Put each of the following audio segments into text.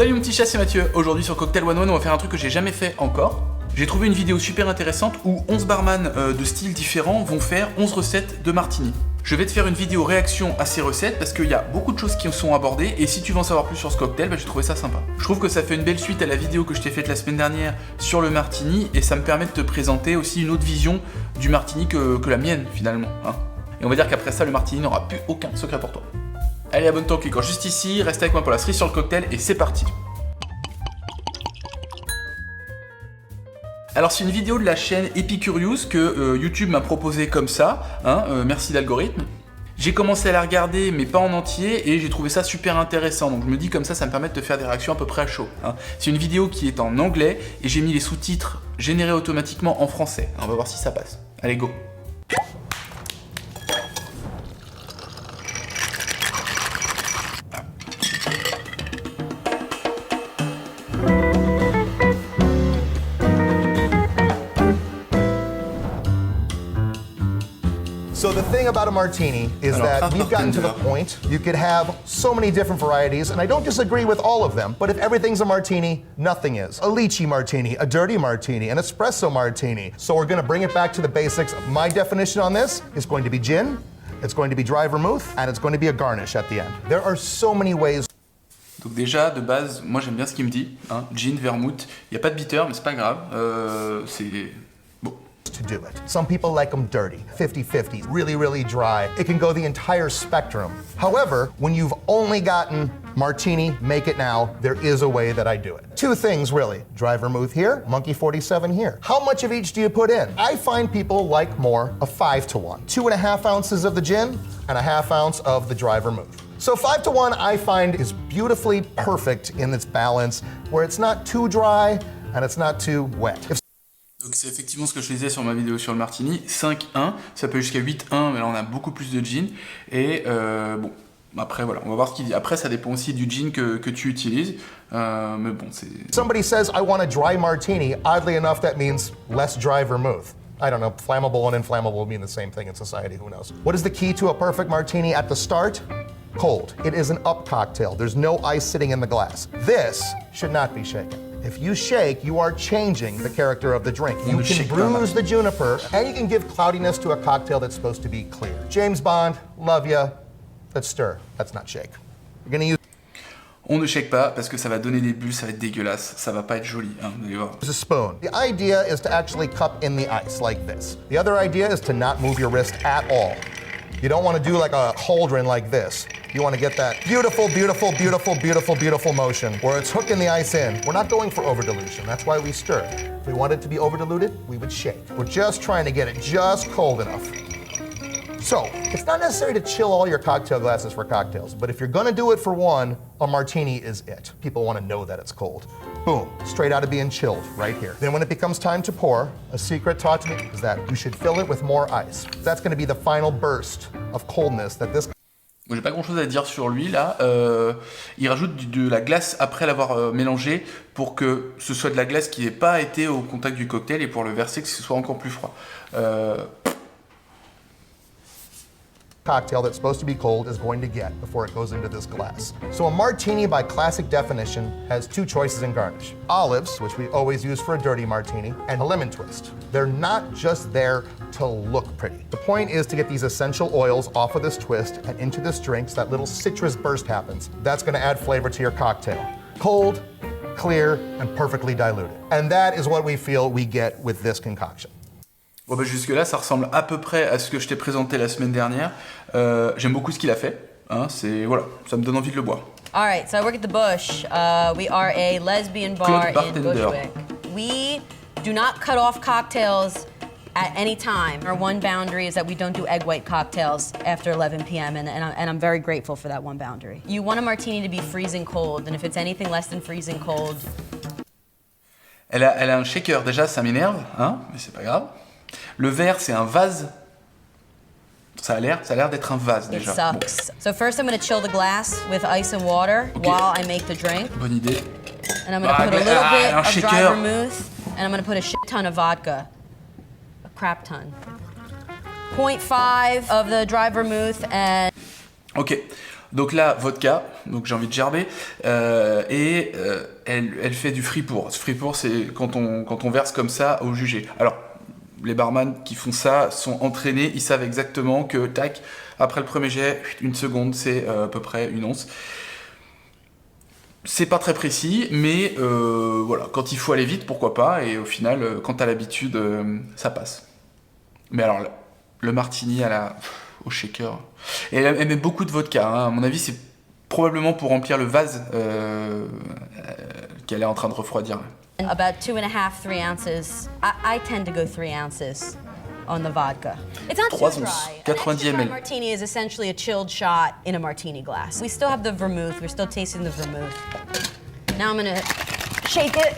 Salut mon petit chat, c'est Mathieu. Aujourd'hui sur Cocktail 101, on va faire un truc que j'ai jamais fait encore. J'ai trouvé une vidéo super intéressante où 11 barman de styles différents vont faire 11 recettes de martini. Je vais te faire une vidéo réaction à ces recettes parce qu'il y a beaucoup de choses qui sont abordées et si tu veux en savoir plus sur ce cocktail, j'ai trouvé ça sympa. Je trouve que ça fait une belle suite à la vidéo que je t'ai faite la semaine dernière sur le martini et ça me permet de te présenter aussi une autre vision du martini que la mienne finalement. Hein. Et on va dire qu'après ça, le martini n'aura plus aucun secret pour toi. Allez, abonne-toi en cliquant juste ici, reste avec moi pour la cerise sur le cocktail et c'est parti. Alors c'est une vidéo de la chaîne Epicurious que YouTube m'a proposé comme ça, hein, merci l'algorithme. J'ai commencé à la regarder mais pas en entier et j'ai trouvé ça super intéressant, donc je me dis comme ça me permet de te faire des réactions à peu près à chaud. Hein. C'est une vidéo qui est en anglais et j'ai mis les sous-titres générés automatiquement en français. On va voir si ça passe. Allez go. So the thing about a martini is that we've gotten to the point you could have so many different varieties, and I don't disagree with all of them, but if everything's a martini, nothing is. A lychee martini, a dirty martini, an espresso martini. So we're gonna bring it back to the basics. My definition on this is going to be gin, it's going to be dry vermouth, and it's going to be a garnish at the end. There are so many ways. Donc déjà, de base, moi j'aime bien ce qu'il me dit, hein, gin, vermouth, il n'y a pas de bitter, mais c'est pas grave, c'est... To do it. Some people like them dirty, 50-50, really, really dry. It can go the entire spectrum. However, when you've only gotten martini, make it now, there is a way that I do it. Two things really, dry vermouth here, monkey 47 here. How much of each do you put in? I find people like more a 5-to-1. 2.5 ounces of the gin and a 1/2 ounce of the dry vermouth. So 5-to-1 I find is beautifully perfect in its balance, where it's not too dry and it's not too wet. Donc c'est effectivement ce que je disais sur ma vidéo sur le martini, 5-1, ça peut aller jusqu'à 8-1, mais là on a beaucoup plus de gin, et bon, après voilà, on va voir ce qu'il dit. Après ça dépend aussi du gin que tu utilises, mais bon c'est... Somebody says I want a dry martini, oddly enough that means less dry vermouth. I don't know, flammable and inflammable mean the same thing in society, who knows. What is the key to a perfect martini at the start? Cold. It is an up cocktail, there's no ice sitting in the glass. This should not be shaken. If you shake, you are changing the character of the drink. You can bruise the juniper, and you can give cloudiness to a cocktail that's supposed to be clear. James Bond, love ya. Let's stir. Let's not shake. You're gonna use... On ne shake pas parce que ça va donner des bulles, ça va être dégueulasse, ça va pas être joli, hein, vous allez voir. Use a spoon. The idea is to actually cup in the ice like this. The other idea is to not move your wrist at all. You don't want to do like a cauldron like this. You want to get that beautiful, beautiful, beautiful, beautiful, beautiful motion where it's hooking the ice in. We're not going for over dilution. That's why we stir. If we wanted to be over diluted, we would shake. We're just trying to get it just cold enough. So, it's not necessary to chill all your cocktail glasses for cocktails, but if you're gonna do it for one, a martini is it. People want to know that it's cold. Boom, straight out of being chilled right here. Then when it becomes time to pour, a secret taught to me is that you should fill it with more ice. That's gonna be the final burst of coldness that this... J'ai pas grand chose à dire sur lui là, il rajoute de la glace après l'avoir mélangé pour que ce soit de la glace qui n'ait pas été au contact du cocktail et pour le verser que ce soit encore plus froid. Cocktail that's supposed to be cold is going to get before it goes into this glass. So a martini by classic definition has two choices in garnish. Olives, which we always use for a dirty martini, and a lemon twist. They're not just there to look pretty. The point is to get these essential oils off of this twist and into this drink so that little citrus burst happens. That's gonna add flavor to your cocktail. Cold, clear, and perfectly diluted. And that is what we feel we get with this concoction. Bon bah jusque là ça ressemble à peu près à ce que je t'ai présenté la semaine dernière. J'aime beaucoup ce qu'il a fait. Hein, c'est voilà, ça me donne envie de le boire. All right, so I work at the Bush. We are a lesbian bar in Bushwick. We do not cut off cocktails at any time. Our one boundary is that we don't do egg white cocktails after 11 p.m. and I'm very grateful for that one boundary. You want a martini to be freezing cold, and if it's anything less than freezing cold. Elle a un shaker déjà, ça m'énerve, hein, mais c'est pas grave. Le verre, c'est un vase. Ça a l'air d'être un vase déjà. It sucks. Bon. So first I'm going to chill the glass with ice and water while I make the drink. Bonne idée. And I'm going to put a little bit of dry vermouth, and I'm going to put a shit ton of vodka. A crap ton. 0.5 of the dry vermouth and... Ok. Donc là, vodka, donc j'ai envie de gerber, elle fait du fripour. Ce fripour, c'est quand on verse comme ça au jugé. Alors, les barman qui font ça sont entraînés, ils savent exactement que, tac, après le premier jet, une seconde, c'est à peu près une once. C'est pas très précis, mais voilà, quand il faut aller vite, pourquoi pas, et au final, quand t'as l'habitude, ça passe. Mais alors, le martini au shaker, et elle met beaucoup de vodka, hein. À mon avis, c'est probablement pour remplir le vase qu'elle est en train de refroidir. About 2.5–3 ounces. I tend to go 3 ounces on the vodka. It's not too 3 dry. onces, An 90 extra dry ml. martini is essentially a chilled shot in a martini glass. We still have the vermouth. We're still tasting the vermouth. Now I'm gonna shake it.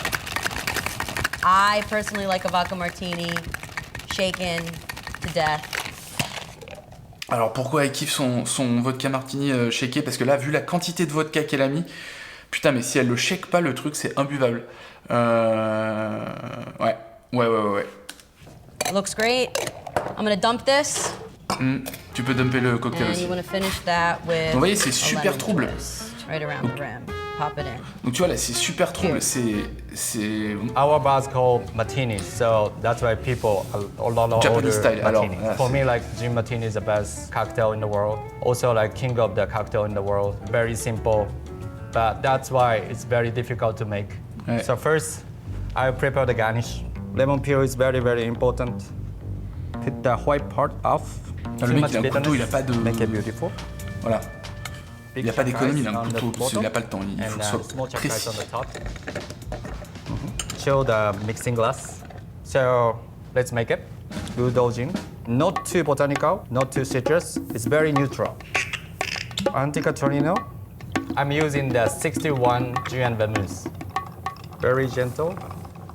I personally like a vodka martini shaken to death. Alors pourquoi elle kiffe son vodka martini shaké? Parce que là, vu la quantité de vodka qu'elle a mis, putain, mais si elle le shake pas, le truc, c'est imbuvable. Ouais. It looks great. I'm gonna dump this. Tu peux dumper le cocktail And aussi. you want to finish that with Donc, vous voyez, c'est a super lemon trouble. twist right around the rim. Pop it in. Donc tu vois là, c'est super trouble. C'est Our bar's called Martini, so that's why people a lot of Japanese order style. Alors, Martini. là, For c'est- me, like gin Martini is the best cocktail in the world. Also, like king of the cocktail in the world. Very simple, but that's why it's very difficult to make. Ouais. So first, I prepare the garnish. Lemon peel is very, very important. Put the white part off. Le Too mec, much il a un couteau, bitterness, il a pas de- Make it beautiful. Voilà. Il n'y a pas d'économie dans le On the couteau, parce qu'il bottom, n'a pas le temps. Il faut que ce and soit small chapters précis. on the top. Show the mixing glass. So let's make it. Good old gin. Not too botanical, not too citrus. It's very neutral. Antica Torino. I'm using the 61 gin vermouth. Very gentle.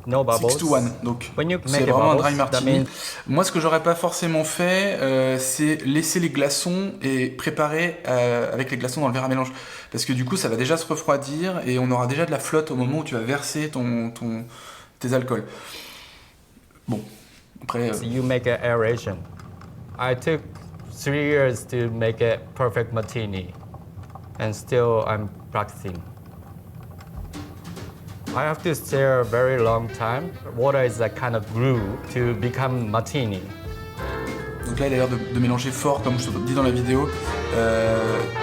No bubbles. 6 to 1, donc When you c'est make vraiment un bubbles, dry that martini. means- Moi, ce que j'aurais pas forcément fait, c'est laisser les glaçons et préparer avec les glaçons dans le verre à mélange. Parce que du coup, ça va déjà se refroidir et on aura déjà de la flotte au moment où tu vas verser tes alcools. Bon, après... So you make an aeration. I took 3 years to make a perfect martini, and still I'm practicing. I have to stir a very long time. Water is a kind of glue to become martini. Donc là, il a l'air de mélanger fort, comme je te dis dans la vidéo.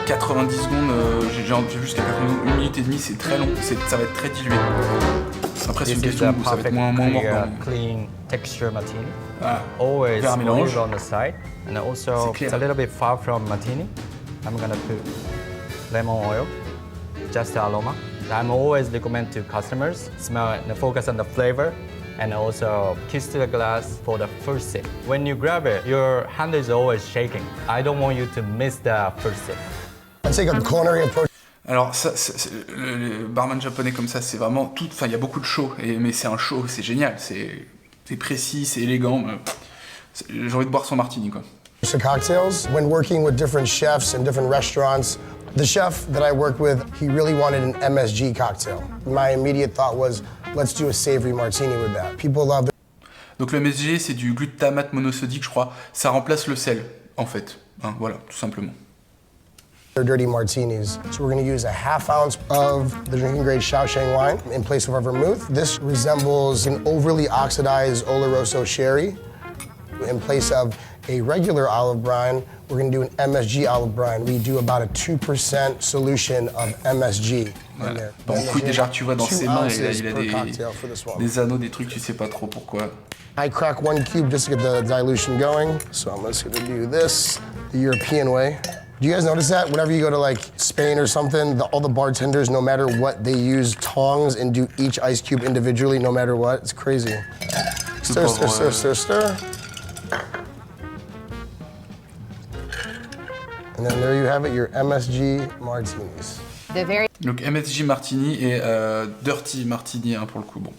90 secondes, j'ai vu jusqu'à 1 minute et demie, c'est très long, ça va être très dilué. Après, c'est This une is question a de goût, ça va être perfect moins mordant. clean texture martini. Voilà. Always Verre à mélange. olive on the side, and also C'est clair. it's a little bit far from martini. I'm gonna put lemon oil, just the aroma. I'm always recommend to customers smell it and focus on the flavor, and also kiss to the glass for the first sip. When you grab it, your hand is always shaking. I don't want you to miss the first sip. I take a culinary approach. Alors, le barman japonais comme ça, c'est vraiment tout. Enfin, il y a beaucoup de show, mais c'est un show, c'est génial, c'est précis, c'est élégant. J'ai envie de boire son martini, quoi. To cocktails. When working with different chefs and different restaurants, the chef that I worked with, he really wanted an MSG cocktail. My immediate thought was, let's do a savory martini with that. People love the Donc le MSG, c'est du glutamate monosodique, je crois. Ça remplace le sel, en fait. Hein, voilà, tout simplement. their dirty martinis. So we're going to use a ½ ounce of the drinking grade Shaoxing wine in place of our vermouth. This resembles an overly oxidized Oloroso sherry. In place of a regular olive brine, we're going to do an MSG olive brine. We do about a 2% solution of MSG in Voilà. there. Bon, écoute, déjà, tu vois dans 2 ses mains, ounces il a per cocktail for this one. des anneaux, des trucs, tu sais pas trop pourquoi. I crack 1 cube just to get the dilution going. So I'm just gonna do this the European way. Do you guys notice that? Whenever you go to like Spain or something, all the bartenders, no matter what, they use tongs and do each ice cube individually, no matter what. It's crazy. Stir, stir, stir, stir, stir. And then there you have it, your MSG martinis. They're very Donc MSG Martini et Dirty Martini hein, pour le coup. Bon,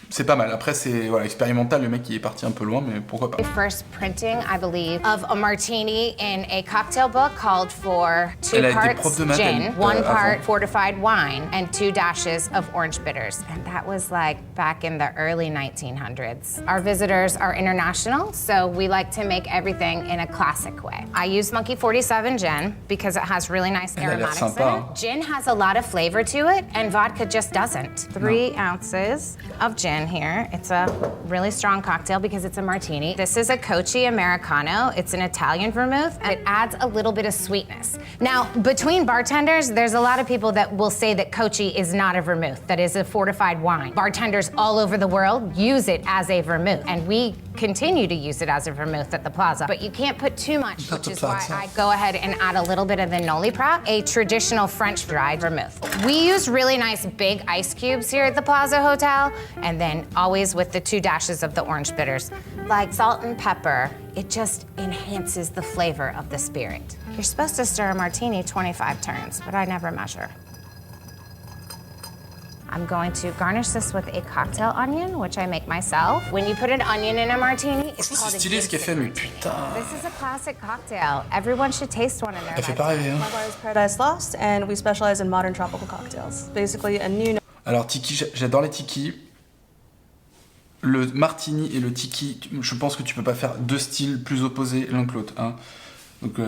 c'est pas mal. Après c'est voilà, expérimental, le mec il est parti un peu loin, mais pourquoi pas. First printing, I believe, of a martini in a cocktail book called for 2 parts gin, 1 part fortified wine, and 2 dashes of orange bitters. And that was like back in the early 1900s. Our visitors are international, so we like to make everything in a classic way. I use Monkey 47 gin because it has really nice aromatics in it. Gin has a lot of flavor to it, and vodka just doesn't. 3 ounces of gin here. It's a really strong cocktail because it's a martini. This is a Kochi Americano. It's an Italian vermouth, and it adds a little bit of sweetness. Now, between bartenders, there's a lot of people that will say that Kochi is not a vermouth, that is a fortified wine. Bartenders all over the world use it as a vermouth, and we continue to use it as a vermouth at the Plaza. But you can't put too much, which is why I go ahead and add a little bit of the Noli Prat, a traditional French dried vermouth. We use really nice big ice cubes here at the Plaza Hotel, and then always with the 2 dashes of the orange bitters. Like salt and pepper, it just enhances the flavor of the spirit. You're supposed to stir a martini 25 turns, but I never measure. I'm going to garnish this with a cocktail onion, which I make myself. When you put an onion in a martini, it's called a stylé ce qu'elle fait, mais putain. This is a classic cocktail. Everyone should taste one in their life. Elle fait pas rêver, hein. My bar is Paradise Lost, and we specialize in modern tropical cocktails. Basically, a new. Alors tiki, j'adore les tiki. Le martini et le tiki, je pense que tu peux pas faire 2 styles plus opposés l'un que l'autre. Hein. Donc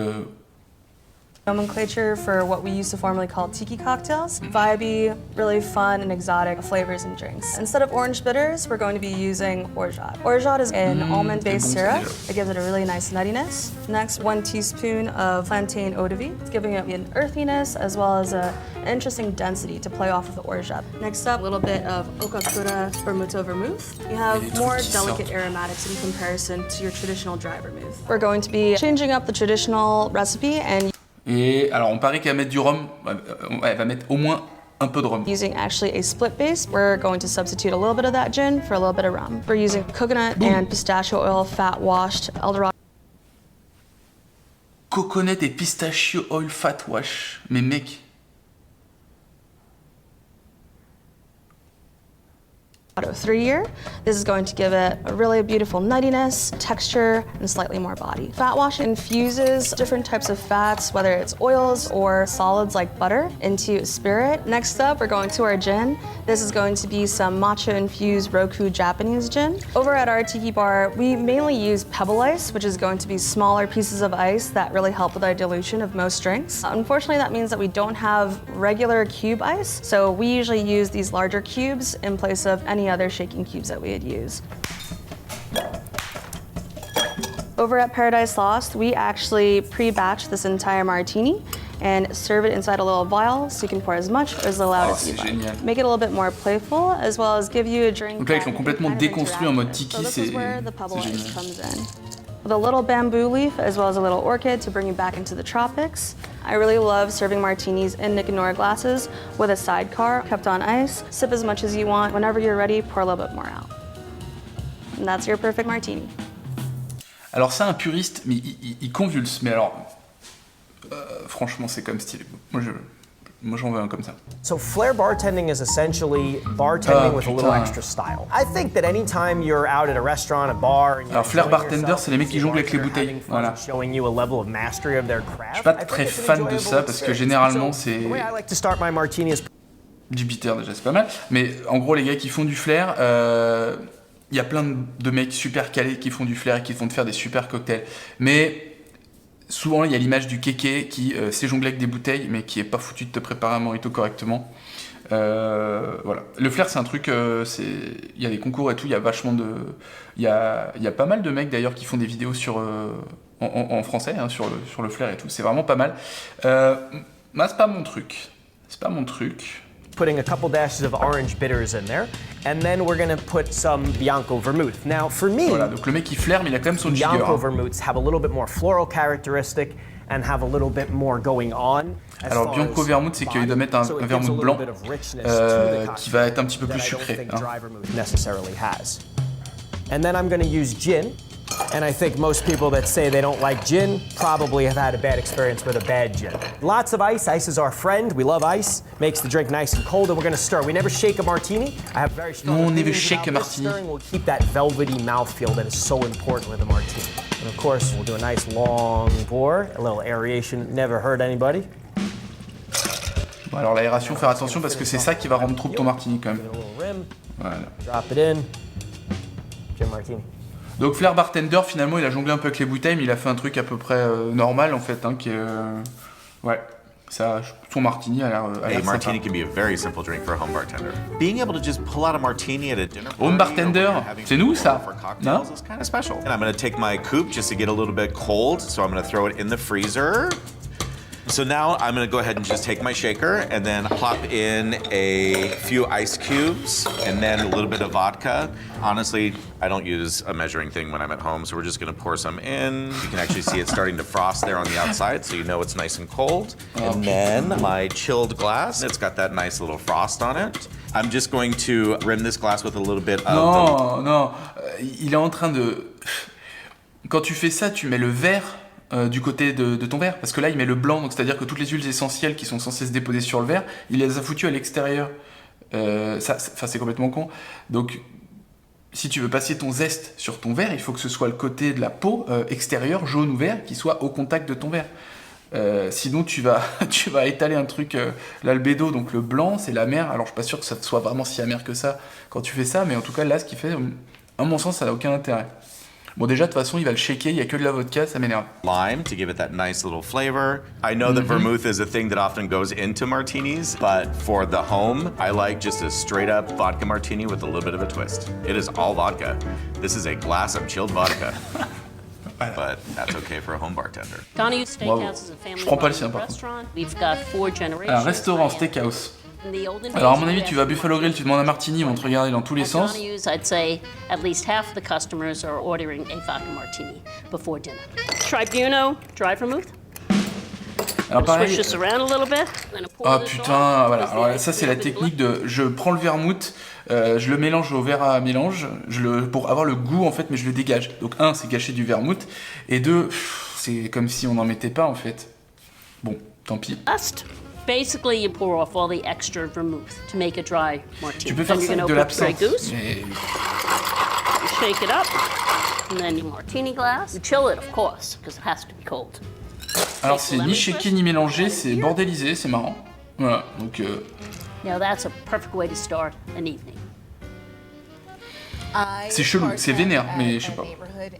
Nomenclature for what we used to formerly call tiki cocktails. Vibey, really fun and exotic flavors and drinks. Instead of orange bitters, we're going to be using orgeat. Orgeat is an almond-based syrup. It gives it a really nice nuttiness. Next, 1 teaspoon of plantain eau de vie. It's giving it an earthiness as well as an interesting density to play off of the orgeat. Next up, a little bit of Okakura Bermuto vermouth. You have more delicate aromatics in comparison to your traditional dry vermouth. We're going to be changing up the traditional recipe and et alors on parie qu'elle va mettre du rhum, elle va mettre au moins un peu de rhum. Using actually a split base, we're going to substitute a little bit of that gin for a little bit of rum. We're using coconut and pistachio oil, fat washed Eldorado. Coconut et pistachio oil fat wash, mais mec. 3-year. This is going to give it a really beautiful nuttiness, texture, and slightly more body. Fat wash infuses different types of fats, whether it's oils or solids like butter, into a spirit. Next up, we're going to our gin. This is going to be some matcha-infused Roku Japanese gin. Over at our tiki bar, we mainly use pebble ice, which is going to be smaller pieces of ice that really help with our dilution of most drinks. Unfortunately, that means that we don't have regular cube ice, so we usually use these larger cubes in place of any other shaking cubes that we would use. Over at Paradise Lost, we actually pre-batch this entire martini and serve it inside a little vial so you can pour as much or as little out as you like. Make it a little bit more playful as well as give you a drink. Donc là, ils l'ont complètement déconstruit en mode tiki, c'est génial. With a little bamboo leaf as well as a little orchid to bring you back into the tropics. I really love serving martinis in Nick and Nora glasses with a sidecar kept on ice. Sip as much as you want. Whenever you're ready, pour a little bit more out. And that's your perfect martini. Alors c'est un puriste, mais il convulse. Mais alors, franchement, c'est comme stylé. Moi j'en veux un comme ça. So flair bartending is essentially bartending with a little extra style. I think that anytime you're out at a restaurant, a bar, and alors flair bartender, c'est les mecs qui jonglent avec les bouteilles. Voilà. Showing you a level of mastery of their craft. Je suis pas très fan de ça parce que généralement c'est the way I like to start my martini is du bitter déjà, c'est pas mal. Mais en gros, les gars qui font du flair, il y a plein de mecs super calés qui font du flair et qui font te faire des super cocktails. Mais souvent, il y a l'image du kéké qui sait jongler avec des bouteilles, mais qui est pas foutu de te préparer un mojito correctement. Voilà. Le flair, c'est un truc, il y a des concours et tout, il y a vachement de... Il y a pas mal de mecs d'ailleurs qui font des vidéos sur, en français, hein, sur le flair et tout. C'est vraiment pas mal. Moi, c'est pas mon truc. C'est pas mon truc. putting a couple dashes of orange bitters in there, and then we're gonna put some Bianco vermouth. Now, for me, voilà, donc le mec il flaire, mais il a quand même son jigger. Bianco vermouths have a little bit more floral characteristic and have a little bit more going on. Alors Bianco vermouth, c'est qu'il doit mettre un vermouth blanc qui va être un petit peu plus sucré. Hein. And then I'm gonna use gin. And I think most people that say they don't like gin probably have had a bad experience with a bad gin. Lots of ice. Ice is our friend. We love ice. Makes the drink nice and cold, and we're gonna stir. We never shake a martini. I have very strong opinions about this. Stirring will keep that velvety mouthfeel that is so important with a martini. And of course, we'll do a nice long pour, a little aeration, never hurt anybody. Bon, alors l'aération, faire attention parce que c'est ça qui va rendre trouble ton martini quand même. Voilà. Drop it in. Gin martini. Donc Flair Bartender, finalement, il a jonglé un peu avec les bouteilles, mais il a fait un truc à peu près normal en fait, hein, qui est... Ouais, ça, son martini a l'air A martini can be a very simple drink for a home bartender. Being able to just pull out a martini at a dinner party, home bartender, c'est nous ça? Non? Is kind of special. And I'm going to take my coupe just to get a little bit cold, so I'm going to throw it in the freezer. So now I'm gonna go ahead and just take my shaker and then plop in a few ice cubes and then a little bit of vodka. Honestly, I don't use a measuring thing when I'm at home, so we're just gonna pour some in. You can actually see it starting to frost there on the outside, so you know it's nice and cold. And then my chilled glass, it's got that nice little frost on it. I'm just going to rim this glass with a little bit of... Non, il est en train de... Quand tu fais ça, tu mets le verre du côté de ton verre, parce que là il met le blanc, donc c'est-à-dire que toutes les huiles essentielles qui sont censées se déposer sur le verre, il les a foutues à l'extérieur. C'est complètement con. Donc si tu veux passer ton zeste sur ton verre, il faut que ce soit le côté de la peau extérieure, jaune ou vert, qui soit au contact de ton verre. Sinon tu vas étaler un truc, l'albédo, donc le blanc c'est l'amer. Alors je suis pas sûr que ça soit vraiment si amer que ça quand tu fais ça, mais en tout cas là ce qu'il fait, à mon sens ça n'a aucun intérêt. Bon, déjà, de toute façon, il va le shaker, il n'y a que de la vodka, ça m'énerve. Lime to give it that nice little flavor. I know that vermouth is a thing that often goes into martinis, but for the home, I like just a straight up vodka martini with a little bit of a twist. It is all vodka. This is a glass of chilled vodka. But that's okay for a home bartender. Donahue Steakhouse is a family restaurant. We've got 4 generations. Un restaurant steakhouse. Alors à mon avis, tu vas à Buffalo Grill, tu demandes un martini, ils vont te regarder dans tous les sens. I'd say at least half the customers are ordering a vodka martini before dinner. Tribuno, dry vermouth. Alors pareil. Swish this around a little bit. Ah putain, voilà. Alors ça c'est la technique de, je prends le vermouth, je le mélange au verre à mélange, pour avoir le goût en fait, mais je le dégage. Donc un, c'est gâcher du vermouth, et deux, c'est comme si on n'en mettait pas en fait. Bon, tant pis. Basically, you pour off all the extra vermouth to make a dry martini. Tu peux faire ça avec de l'absinthe. Mais... You shake it up, and then your martini glass. You chill it, of course, because it has to be cold. Alors c'est ni shaké ni mélangé, c'est bordélisé, c'est marrant. Voilà, donc... Now that's a perfect way to start an evening. C'est chelou, c'est vénère, mais je sais pas.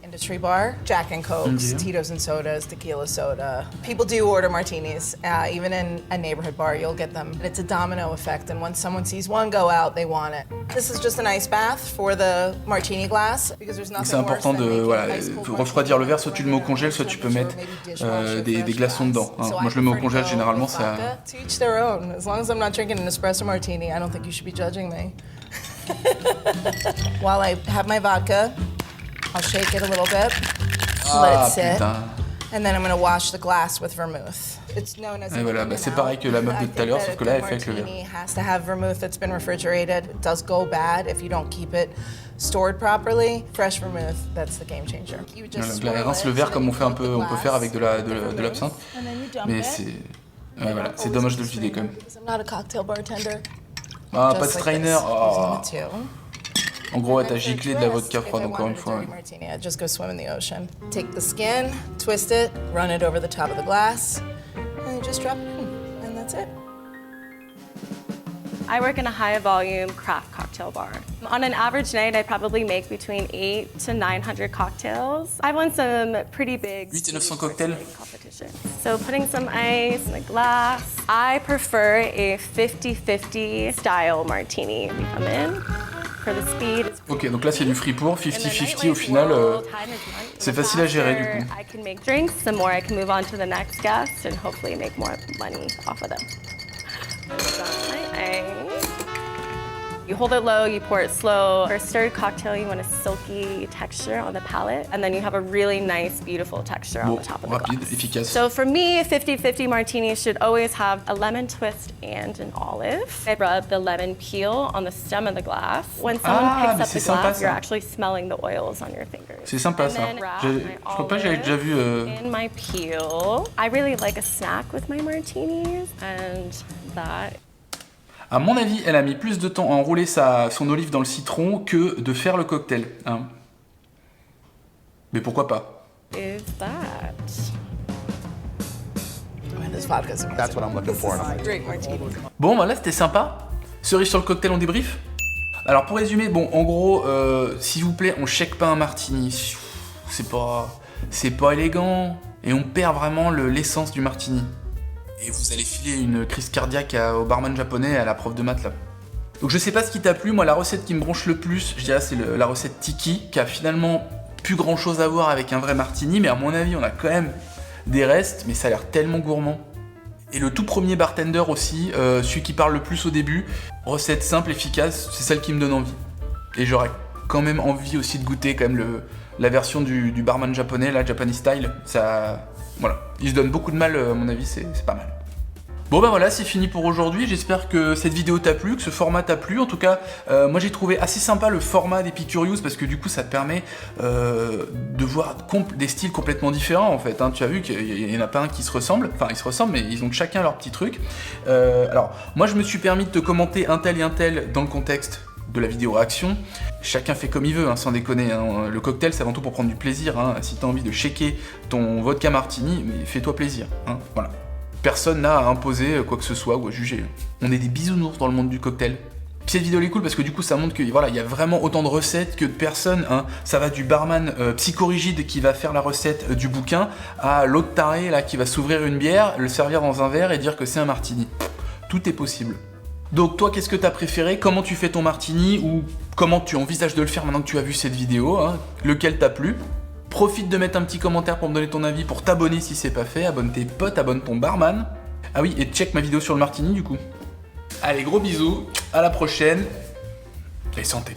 Industry bar, Jack and Cokes, Tito's and sodas, tequila soda. People do order martinis. Even in a neighborhood bar, you'll get them. It's a domino effect, and once someone sees one go out, they want it. This is just an ice bath for the martini glass because there's nothing c'est important de refroidir le verre, soit tu le mets au congèle, soit tu peux mettre des glaçons dedans. Hein. Moi je le mets au congèle généralement, ça... To each their own. As long as I'm not drinking an espresso martini, I don't think you should be judging me. While I have my vodka, I'll shake it a little bit, let it sit, and then I'm going to wash the glass with vermouth. It's known as. Et voilà, c'est pareil que la meuf de tout à l'heure, sauf que là elle fait avec le verre. Has to have vermouth that's been refrigerated. It does go bad if you don't keep it stored properly. Fresh vermouth, that's the game changer. Voilà, rince le verre comme on peut faire avec de l'absinthe, mais voilà, c'est dommage de le vider quand même. I'm not a cocktail bartender. Ah, pas de strainer. Oh. En gros, t'as giclé de la vodka froide encore une fois. Martini, I just go swim in the ocean. Take the skin, twist it, run it over the top of the glass, and you just drop it in, and that's it. I work in a high-volume craft cocktail bar. On an average night, I probably make between 800 to 900 cocktails. I've won some pretty big 800 et 900 cocktails. Competitions. So putting some ice in a glass. I prefer a 50-50 style martini. We come in for the speed. Ok, donc là c'est du free pour, 50-50 au final. C'est facile à gérer du coup. I can make drinks, the more I can move on to the next guest and hopefully make more money off of them. You hold it low, you pour it slow. For a stirred cocktail, you want a silky texture on the palate, and then you have a really nice, beautiful texture on the top of the rapide, glass. efficace. So for me, 50-50 martinis should always have a lemon twist and an olive. I rub the lemon peel on the stem of the glass. When someone picks up the glass, you're actually smelling the oils on your fingers. C'est sympa ça. Je crois pas que j'avais déjà vu. In my peel. I really like a snack with my martinis, and that. À mon avis, elle a mis plus de temps à enrouler son olive dans le citron que de faire le cocktail. Hein. Mais pourquoi pas? Is that? This vodka's amazing. That's what I'm looking for. Great martini. Bon, bah là, c'était sympa. Cerise sur le cocktail, on débrief? Alors, pour résumer, bon, en gros, s'il vous plaît, on shake pas un martini. C'est pas élégant. Et on perd vraiment l'essence du martini. Et vous allez filer une crise cardiaque au barman japonais, à la prof de maths là. Donc je sais pas ce qui t'a plu, moi la recette qui me bronche le plus, je dirais c'est la recette Tiki, qui a finalement plus grand chose à voir avec un vrai martini, mais à mon avis on a quand même des restes, mais ça a l'air tellement gourmand. Et le tout premier bartender aussi, celui qui parle le plus au début, recette simple, efficace, c'est celle qui me donne envie. Et j'aurais quand même envie aussi de goûter quand même la version du barman japonais, la Japanese style, ça... Voilà, il se donne beaucoup de mal, à mon avis, c'est pas mal. Bon bah voilà, c'est fini pour aujourd'hui, j'espère que cette vidéo t'a plu, que ce format t'a plu. En tout cas, moi j'ai trouvé assez sympa le format d'Epicurious parce que du coup ça te permet de voir des styles complètement différents en fait. Hein. Tu as vu qu'il y en a pas un qui se ressemble, enfin ils se ressemblent mais ils ont chacun leur petit truc. Alors, moi je me suis permis de te commenter un tel et un tel dans le contexte de la vidéo réaction. Chacun fait comme il veut, hein, sans déconner. Hein. Le cocktail, c'est avant tout pour prendre du plaisir. Hein. Si t'as envie de shaker ton vodka martini, mais fais-toi plaisir. Hein. Voilà. Personne n'a à imposer quoi que ce soit ou à juger. On est des bisounours dans le monde du cocktail. Puis cette vidéo elle est cool parce que du coup ça montre que voilà, il y a vraiment autant de recettes que de personnes. Hein. Ça va du barman psychorigide qui va faire la recette du bouquin à l'autre taré là qui va s'ouvrir une bière, le servir dans un verre et dire que c'est un martini. Tout est possible. Donc toi, qu'est-ce que t'as préféré? Comment tu fais ton martini? Ou comment tu envisages de le faire maintenant que tu as vu cette vidéo, hein? Lequel t'a plu? Profite de mettre un petit commentaire pour me donner ton avis, pour t'abonner si c'est pas fait, abonne tes potes, abonne ton barman. Ah oui, et check ma vidéo sur le martini du coup. Allez, gros bisous, à la prochaine, et santé.